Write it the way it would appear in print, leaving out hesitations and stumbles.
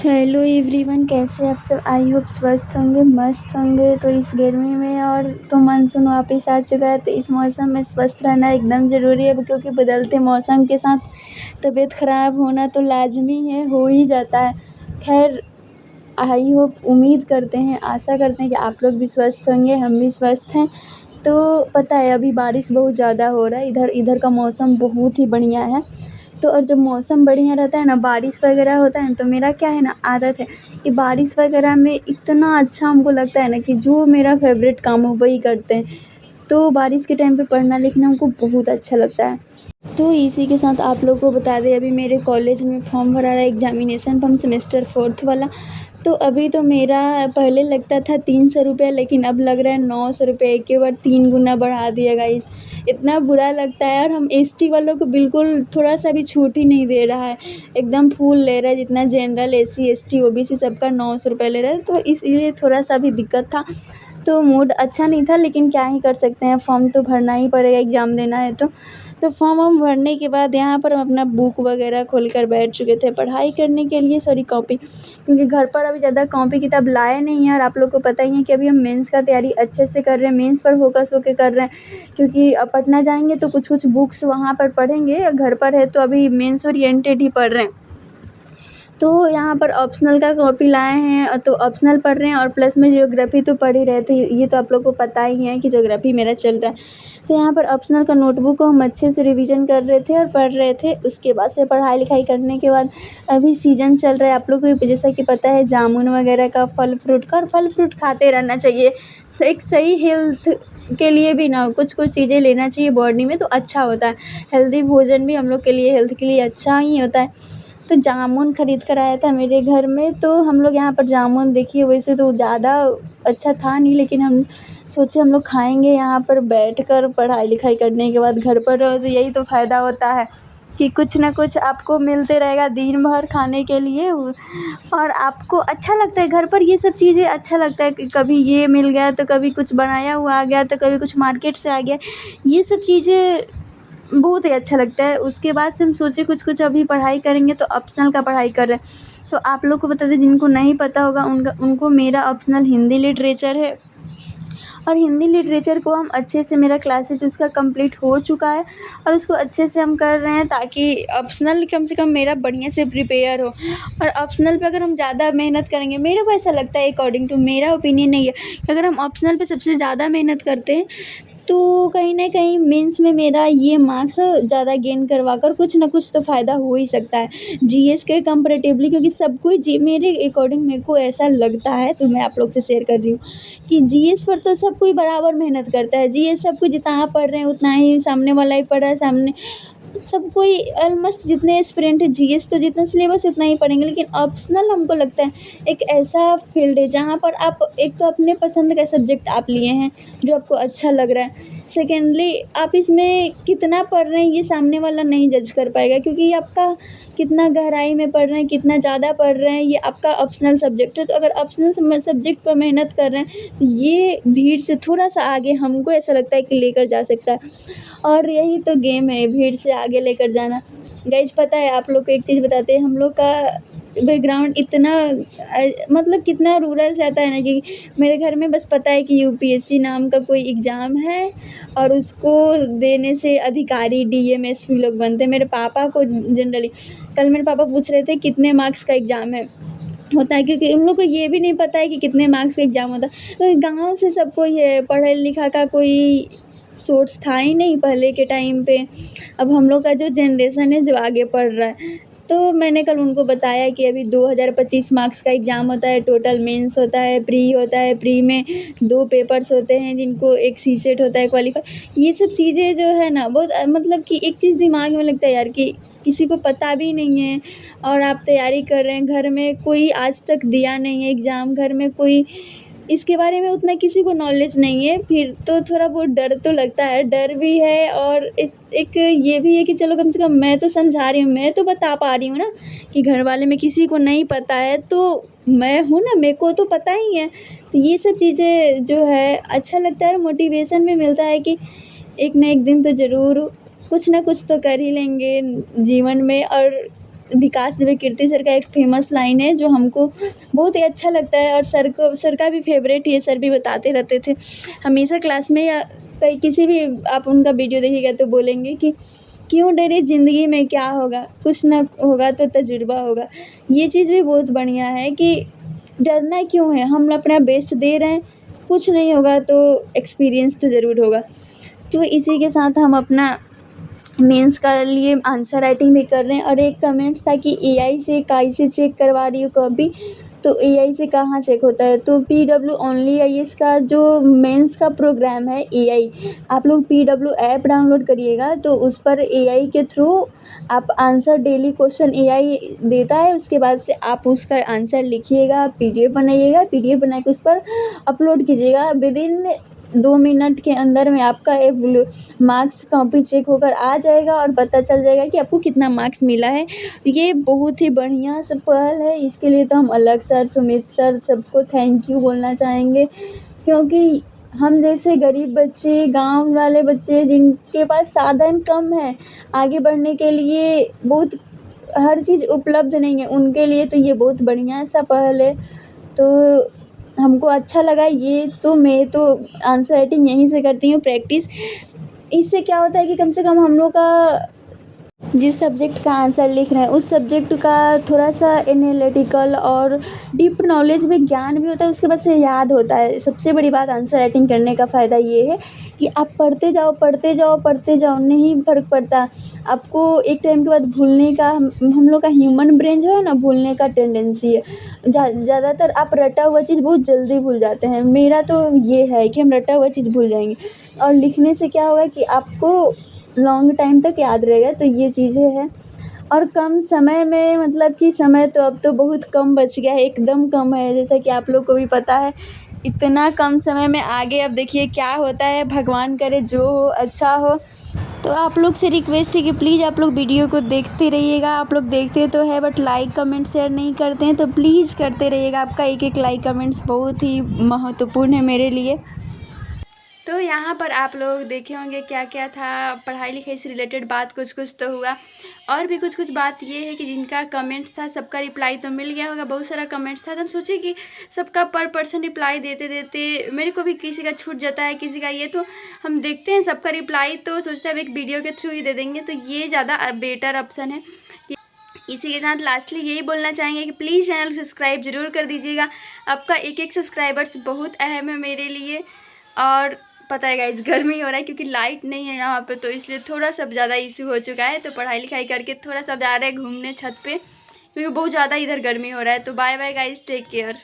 Hello everyone, कैसे आप सब। आई होप स्वस्थ होंगे, मस्त होंगे। तो इस गर्मी में और तो मानसून वापस आ चुका है, तो इस मौसम में स्वस्थ रहना एकदम ज़रूरी है, क्योंकि बदलते मौसम के साथ तबीयत ख़राब होना तो लाजमी है, हो ही जाता है। खैर, आई होप, उम्मीद करते हैं, आशा करते हैं कि आप लोग भी स्वस्थ होंगे, हम भी स्वस्थ हैं। तो पता है, अभी बारिश बहुत ज़्यादा हो रहा है इधर। इधर का मौसम बहुत ही बढ़िया है। तो और जब मौसम बढ़िया रहता है ना, बारिश वगैरह होता है ना, तो मेरा क्या है ना, आदत है कि बारिश वगैरह में इतना अच्छा हमको लगता है ना कि जो मेरा फेवरेट काम हो वही करते हैं। तो बारिश के टाइम पे पढ़ना लिखना हमको बहुत अच्छा लगता है। तो इसी के साथ आप लोग को बता दें, अभी मेरे कॉलेज में फॉर्म भरा रहा है एग्जामिनेशन फॉर्म सेमेस्टर 4th वाला। तो अभी तो मेरा पहले लगता था 300 रुपये, लेकिन अब लग रहा है 900 रुपये। एक के बाद 3 गुना बढ़ा दिया गाइस। इतना बुरा लगता है। और हम एसटी वालों को बिल्कुल थोड़ा सा भी छूट ही नहीं दे रहा है, एकदम फुल ले रहा है। जितना जनरल एससी एसटी ओबीसी सबका 900 रुपये ले रहा है, तो इसलिए थोड़ा सा भी दिक्कत था। तो मूड अच्छा नहीं था, लेकिन क्या ही कर सकते हैं, फॉर्म तो भरना ही पड़ेगा, एग्ज़ाम देना है तो फॉर्म वॉर्म भरने के बाद यहाँ पर हम अपना बुक वगैरह खोल कर बैठ चुके थे पढ़ाई करने के लिए। सॉरी, कॉपी, क्योंकि घर पर अभी ज़्यादा कॉपी किताब लाए नहीं हैं। और आप लोग को पता ही है कि अभी हम मेंस का तैयारी अच्छे से कर रहे हैं, मेंस पर फोकस होकर कर रहे हैं। क्योंकि अब पटना जाएंगे तो कुछ कुछ बुक्स वहाँ पर पढ़ेंगे, घर पर है तो अभी मेंस ओरिएंटेड ही पढ़ रहे हैं। तो यहाँ पर ऑप्शनल का कॉपी लाए हैं, तो ऑप्शनल पढ़ रहे हैं। और प्लस में ज्योग्राफी तो पढ़ ही रहे थे, ये तो आप लोग को पता ही है कि ज्योग्राफी मेरा चल रहा है। तो यहाँ पर ऑप्शनल का नोटबुक को हम अच्छे से रिवीजन कर रहे थे और पढ़ रहे थे। उसके बाद से पढ़ाई लिखाई करने के बाद अभी सीजन चल रहा है, आप लोग को जैसा कि पता है, जामुन वगैरह का, फल फ्रूट का। और फल फ्रूट खाते रहना चाहिए, एक सही हेल्थ के लिए भी ना, कुछ कुछ चीज़ें लेना चाहिए बॉडी में, तो अच्छा होता है। हेल्दी भोजन भी हम लोग के लिए, हेल्थ के लिए अच्छा ही होता है। तो जामुन खरीद कर आया था मेरे घर में, तो हम लोग यहाँ पर जामुन, देखिए वैसे तो ज़्यादा अच्छा था नहीं, लेकिन हम सोचे हम लोग खाएंगे यहाँ पर बैठकर पढ़ाई लिखाई करने के बाद। घर पर रहो तो यही तो फ़ायदा होता है कि कुछ ना कुछ आपको मिलते रहेगा दिन भर खाने के लिए, और आपको अच्छा लगता है घर पर ये सब चीज़ें। अच्छा लगता है कि कभी ये मिल गया तो कभी कुछ बनाया हुआ आ गया, तो कभी कुछ मार्केट से आ गया। ये सब चीज़ें बहुत ही अच्छा लगता है। उसके बाद से हम सोचे कुछ कुछ अभी पढ़ाई करेंगे, तो ऑप्शनल का पढ़ाई कर रहे हैं। तो आप लोग को बता दें, जिनको नहीं पता होगा उनको मेरा ऑप्शनल हिंदी लिटरेचर है। और हिंदी लिटरेचर को हम अच्छे से, मेरा क्लासेज उसका कंप्लीट हो चुका है और उसको अच्छे से हम कर रहे हैं, ताकि ऑप्शनल कम से कम मेरा बढ़िया से प्रिपेयर हो। और ऑप्शनल पे अगर हम ज़्यादा मेहनत करेंगे, मेरे को ऐसा लगता है, अकॉर्डिंग टू मेरा ओपिनियन नहीं है, कि अगर हम ऑप्शनल पे सबसे ज़्यादा मेहनत करते हैं तो कहीं न कहीं मेंस में मेरा ये मार्क्स ज़्यादा गेन करवा कर कुछ ना कुछ तो फ़ायदा हो ही सकता है जीएस के कंपैरेटिवली। क्योंकि सब कोई जी, मेरे अकॉर्डिंग मेरे को ऐसा लगता है, तो मैं आप लोग से शेयर कर रही हूँ कि जीएस पर तो सब कोई बराबर मेहनत करता है। जीएस सब कोई जितना आप पढ़ रहे हैं उतना ही सामने वाला ही पढ़ रहा है, सामने सब कोई ऑलमोस्ट जितने एस्पिरेंट है जीएस, तो जितना सिलेबस उतना ही पढ़ेंगे। लेकिन ऑप्शनल हमको लगता है एक ऐसा फील्ड है जहाँ पर आप एक तो अपने पसंद का सब्जेक्ट आप लिए हैं जो आपको अच्छा लग रहा है। सेकेंडली, आप इसमें कितना पढ़ रहे हैं ये सामने वाला नहीं जज कर पाएगा, क्योंकि ये आपका कितना गहराई में पढ़ रहे हैं, कितना ज़्यादा पढ़ रहे हैं, ये आपका ऑप्शनल सब्जेक्ट है। तो अगर ऑप्शनल सब्जेक्ट पर मेहनत कर रहे हैं, तो ये भीड़ से थोड़ा सा आगे हमको ऐसा लगता है कि लेकर जा सकता है। और यही तो गेम है, भीड़ से आगे लेकर जाना। गाइज, पता है आप लोग को एक चीज़ बताते हैं, हम लोग का बैकग्राउंड इतना मतलब कितना रूरल से आता है ना, कि मेरे घर में बस पता है कि यूपीएससी नाम का कोई एग्ज़ाम है और उसको देने से अधिकारी डीएम एसपी लोग बनते हैं। मेरे पापा को जनरली, कल मेरे पापा पूछ रहे थे कितने मार्क्स का एग्ज़ाम है होता है, क्योंकि उन लोग को ये भी नहीं पता है कि कितने मार्क्स का एग्ज़ाम होता है। तो गाँव से सबको ये पढ़ा लिखा का कोई सोर्स था ही नहीं पहले के टाइम पे। अब हम लोग का जो जनरेशन है जो आगे पढ़ रहा है, तो मैंने कल उनको बताया कि अभी 2025 मार्क्स का एग्ज़ाम होता है, टोटल मेंस होता है, प्री होता है, प्री में 2 पेपर्स होते हैं, जिनको एक सीसेट होता है क्वालिफाई। ये सब चीज़ें जो है ना, बहुत मतलब कि एक चीज़ दिमाग में लगता है यार, कि किसी को पता भी नहीं है और आप तैयारी कर रहे हैं। घर में कोई आज तक दिया नहीं है एग्ज़ाम, घर में कोई इसके बारे में उतना किसी को नॉलेज नहीं है, फिर तो थोड़ा बहुत डर तो लगता है, डर भी है। और एक ये भी है कि चलो कम से कम मैं तो समझा रही हूँ, मैं तो बता पा रही हूँ ना, कि घर वाले में किसी को नहीं पता है तो मैं हूँ ना, मेरे को तो पता ही है। तो ये सब चीज़ें जो है अच्छा लगता है और मोटिवेशन भी मिलता है कि एक ना एक दिन तो ज़रूर कुछ ना कुछ तो कर ही लेंगे जीवन में। और विकास दुबे कीर्ति सर का एक फेमस लाइन है जो हमको बहुत ही अच्छा लगता है, और सर का भी फेवरेट ही है। सर भी बताते रहते थे हमेशा क्लास में, या कहीं किसी भी आप उनका वीडियो देखिएगा तो बोलेंगे कि क्यों डरे, ज़िंदगी में क्या होगा, कुछ ना होगा तो तजुर्बा होगा। ये चीज़ भी बहुत बढ़िया है कि डरना क्यों है, हम अपना बेस्ट दे रहे हैं, कुछ नहीं होगा तो एक्सपीरियंस तो ज़रूर होगा। तो इसी के साथ हम अपना मेंस का लिए आंसर राइटिंग भी कर रहे हैं। और एक कमेंट्स था कि एआई से कैसे चेक करवा रही हो कॉपी, तो एआई से कहाँ चेक होता है, तो पीडब्ल्यू ओनली आईएएस का जो मेंस का प्रोग्राम है एआई, आप लोग पीडब्ल्यू ऐप डाउनलोड करिएगा, तो उस पर एआई के थ्रू आप आंसर डेली क्वेश्चन एआई देता है, उसके बाद से आप उसका आंसर लिखिएगा, पीडीएफ बनाइएगा, पीडीएफ बना के उस पर अपलोड कीजिएगा। विदिन 2 मिनट के अंदर में आपका मार्क्स कॉपी चेक होकर आ जाएगा और पता चल जाएगा कि आपको कितना मार्क्स मिला है। ये बहुत ही बढ़िया सा पहल है, इसके लिए तो हम अलग सर, सुमित सर, सबको थैंक यू बोलना चाहेंगे। क्योंकि हम जैसे गरीब बच्चे, गांव वाले बच्चे जिनके पास साधन कम है, आगे बढ़ने के लिए बहुत हर चीज़ उपलब्ध नहीं है, उनके लिए तो ये बहुत बढ़िया सा पहल है। तो हमको अच्छा लगा ये, तो मैं तो आंसर राइटिंग यहीं से करती हूँ प्रैक्टिस। इससे क्या होता है कि कम से कम हम लोग का जिस सब्जेक्ट का आंसर लिख रहे हैं उस सब्जेक्ट का थोड़ा सा एनालिटिकल और डीप नॉलेज में ज्ञान भी होता है, उसके बाद से याद होता है। सबसे बड़ी बात आंसर राइटिंग करने का फ़ायदा ये है कि आप पढ़ते जाओ, पढ़ते जाओ, पढ़ते जाओ, नहीं फ़र्क पड़ता आपको। एक टाइम के बाद भूलने का हम लोग का ह्यूमन ब्रेन जो है ना, भूलने का टेंडेंसी है। ज़्यादातर आप रटा हुआ चीज़ बहुत जल्दी भूल जाते हैं। मेरा तो ये है कि हम रटा हुआ चीज़ भूल जाएंगे, और लिखने से क्या होगा कि आपको लॉन्ग टाइम तक याद रहेगा। तो ये चीज़ें हैं। और कम समय में, मतलब कि समय तो अब तो बहुत कम बच गया है, एकदम कम है, जैसा कि आप लोग को भी पता है। इतना कम समय में आगे अब देखिए क्या होता है, भगवान करे जो हो अच्छा हो। तो आप लोग से रिक्वेस्ट है कि प्लीज़ आप लोग वीडियो को देखते रहिएगा। आप लोग देखते तो है बट लाइक कमेंट शेयर नहीं करते हैं, तो प्लीज़ करते रहिएगा। आपका एक एक लाइक कमेंट्स बहुत ही महत्वपूर्ण है मेरे लिए। तो यहाँ पर आप लोग देखे होंगे क्या क्या था, पढ़ाई लिखाई से रिलेटेड बात कुछ कुछ तो हुआ, और भी कुछ कुछ बात ये है कि जिनका कमेंट्स था सबका रिप्लाई तो मिल गया होगा। बहुत सारा कमेंट्स था, तो हम सोचे कि सबका पर पर्सन रिप्लाई देते देते मेरे को भी किसी का छूट जाता है, किसी का ये, तो हम देखते हैं सबका रिप्लाई, तो सोचते हैं अब एक वीडियो के थ्रू ही दे देंगे, तो ये ज़्यादा बेटर ऑप्शन है। इसी के साथ लास्टली यही बोलना चाहेंगे कि प्लीज़ चैनल सब्सक्राइब ज़रूर कर दीजिएगा। आपका एक एक सब्सक्राइबर्स बहुत अहम है मेरे लिए। और पता है गाइस, गर्मी हो रहा है क्योंकि लाइट नहीं है यहाँ पे, तो इसलिए थोड़ा सा ज़्यादा इशू हो चुका है। तो पढ़ाई लिखाई करके थोड़ा सा जा रहे हैं घूमने छत पे, क्योंकि बहुत ज़्यादा इधर गर्मी हो रहा है। तो bye bye guys, take care.